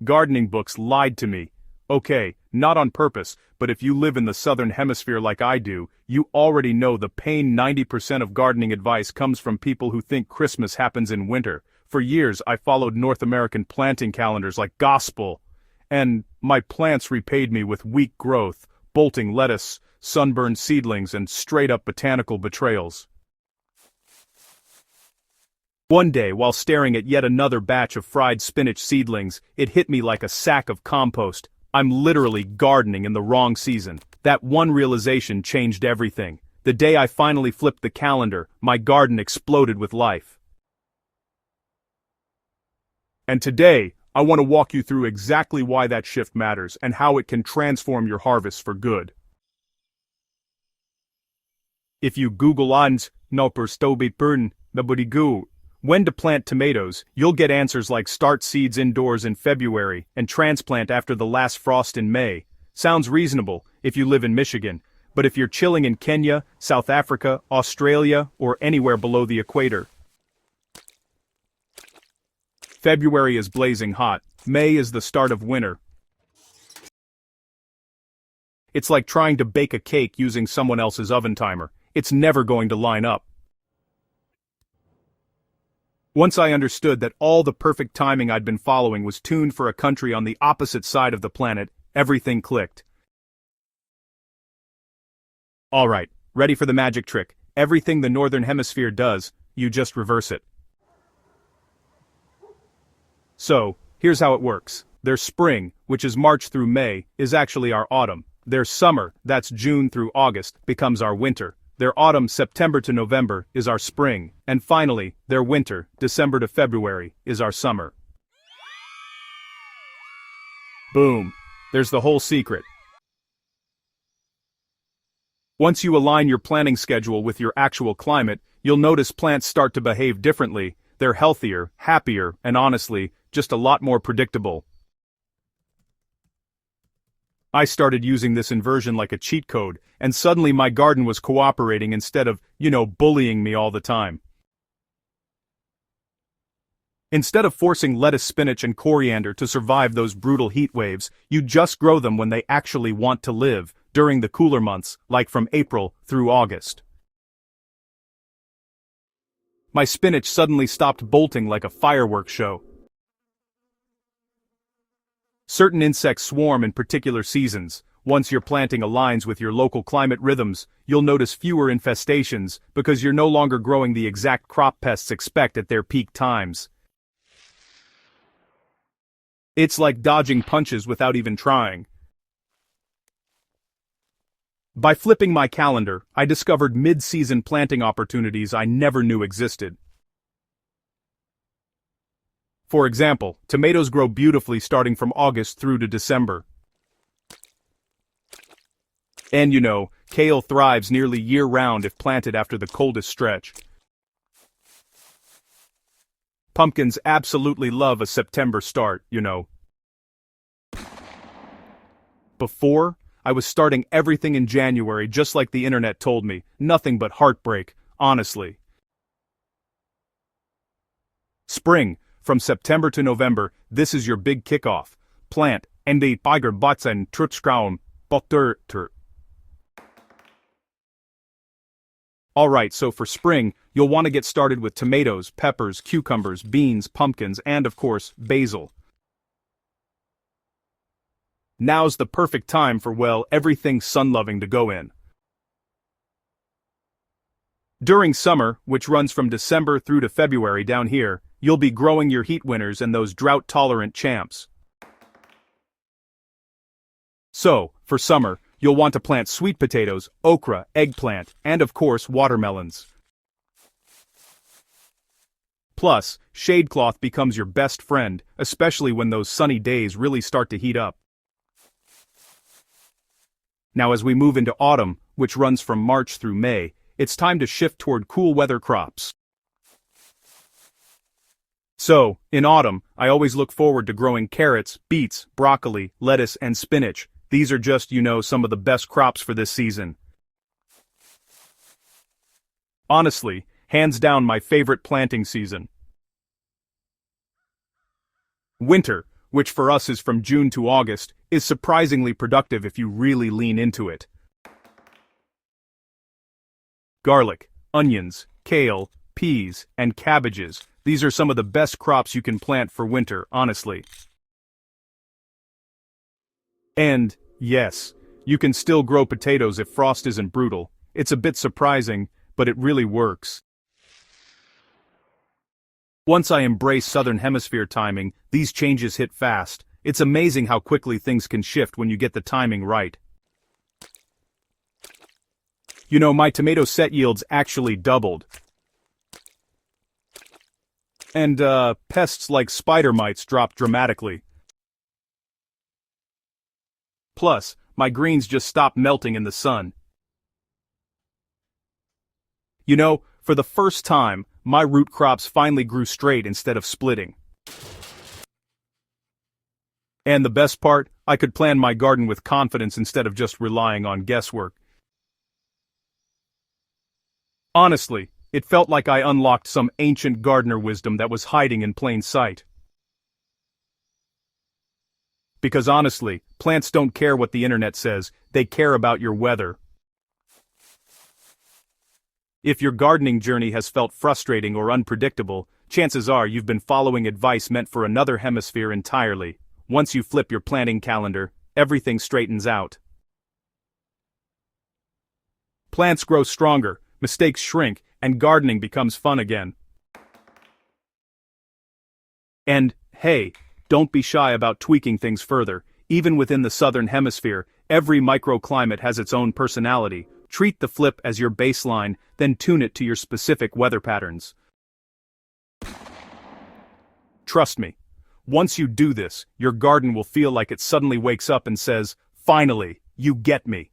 Gardening books lied to me. Okay, not on purpose, but if you live in the Southern Hemisphere like I do, you already know the pain 90% of gardening advice comes from people who think Christmas happens in winter. For years I followed North American planting calendars like gospel. And my plants repaid me with weak growth, bolting lettuce, sunburned seedlings and straight-up botanical betrayals. One day, while staring at yet another batch of fried spinach seedlings, it hit me like a sack of compost. I'm literally gardening in the wrong season. That one realization changed everything. The day I finally flipped the calendar, my garden exploded with life. And today, I want to walk you through exactly why that shift matters and how it can transform your harvests for good. If you Google ans no per stobit burn, when to plant tomatoes, you'll get answers like start seeds indoors in February and transplant after the last frost in May. Sounds reasonable if you live in Michigan, but if you're chilling in Kenya, South Africa, Australia, or anywhere below the equator. February is blazing hot. May is the start of winter. It's like trying to bake a cake using someone else's oven timer. It's never going to line up. Once I understood that all the perfect timing I'd been following was tuned for a country on the opposite side of the planet, everything clicked. Alright, ready for the magic trick. Everything the Northern Hemisphere does, you just reverse it. So, here's how it works. Their spring, which is March through May, is actually our autumn. Their summer, that's June through August, becomes our winter. Their autumn, September to November, is our spring. And finally, their winter, December to February, is our summer. Boom. There's the whole secret. Once you align your planting schedule with your actual climate, you'll notice plants start to behave differently. They're healthier, happier, and honestly, just a lot more predictable. I started using this inversion like a cheat code, and suddenly my garden was cooperating instead of, bullying me all the time. Instead of forcing lettuce, spinach, and coriander to survive those brutal heat waves, you just grow them when they actually want to live, during the cooler months, like from April through August. My spinach suddenly stopped bolting like a fireworks show. Certain insects swarm in particular seasons. Once your planting aligns with your local climate rhythms, you'll notice fewer infestations because you're no longer growing the exact crop pests expect at their peak times. It's like dodging punches without even trying. By flipping my calendar, I discovered mid-season planting opportunities I never knew existed. For example, tomatoes grow beautifully starting from August through to December. And kale thrives nearly year-round if planted after the coldest stretch. Pumpkins absolutely love a September start, Before, I was starting everything in January just like the internet told me, nothing but heartbreak, honestly. Spring. From September to November, this is your big kickoff. Plant, and the tiger butts and trutschkraum, botter. Alright, so for spring, you'll want to get started with tomatoes, peppers, cucumbers, beans, pumpkins, and of course, basil. Now's the perfect time for, everything sun-loving to go in. During summer, which runs from December through to February down here, you'll be growing your heat winners and those drought-tolerant champs. So, for summer, you'll want to plant sweet potatoes, okra, eggplant, and of course watermelons. Plus, shade cloth becomes your best friend, especially when those sunny days really start to heat up. Now as we move into autumn, which runs from March through May, it's time to shift toward cool weather crops. So, in autumn, I always look forward to growing carrots, beets, broccoli, lettuce, and spinach. These are just, some of the best crops for this season. Honestly, hands down my favorite planting season. Winter, which for us is from June to August, is surprisingly productive if you really lean into it. Garlic, onions, kale, peas, and cabbages. These are some of the best crops you can plant for winter, honestly. And, yes, you can still grow potatoes if frost isn't brutal. It's a bit surprising, but it really works. Once I embrace Southern Hemisphere timing, these changes hit fast. It's amazing how quickly things can shift when you get the timing right. You know, my tomato set yields actually doubled. And, pests like spider mites dropped dramatically. Plus, my greens just stopped melting in the sun. You know, for the first time, my root crops finally grew straight instead of splitting. And the best part, I could plan my garden with confidence instead of just relying on guesswork. Honestly, it felt like I unlocked some ancient gardener wisdom that was hiding in plain sight. Because honestly, plants don't care what the internet says, they care about your weather. If your gardening journey has felt frustrating or unpredictable, chances are you've been following advice meant for another hemisphere entirely. Once you flip your planting calendar, everything straightens out. Plants grow stronger, mistakes shrink, and gardening becomes fun again. And, hey, don't be shy about tweaking things further. Even within the Southern Hemisphere, every microclimate has its own personality. Treat the flip as your baseline, then tune it to your specific weather patterns. Trust me, once you do this, your garden will feel like it suddenly wakes up and says, "Finally, you get me."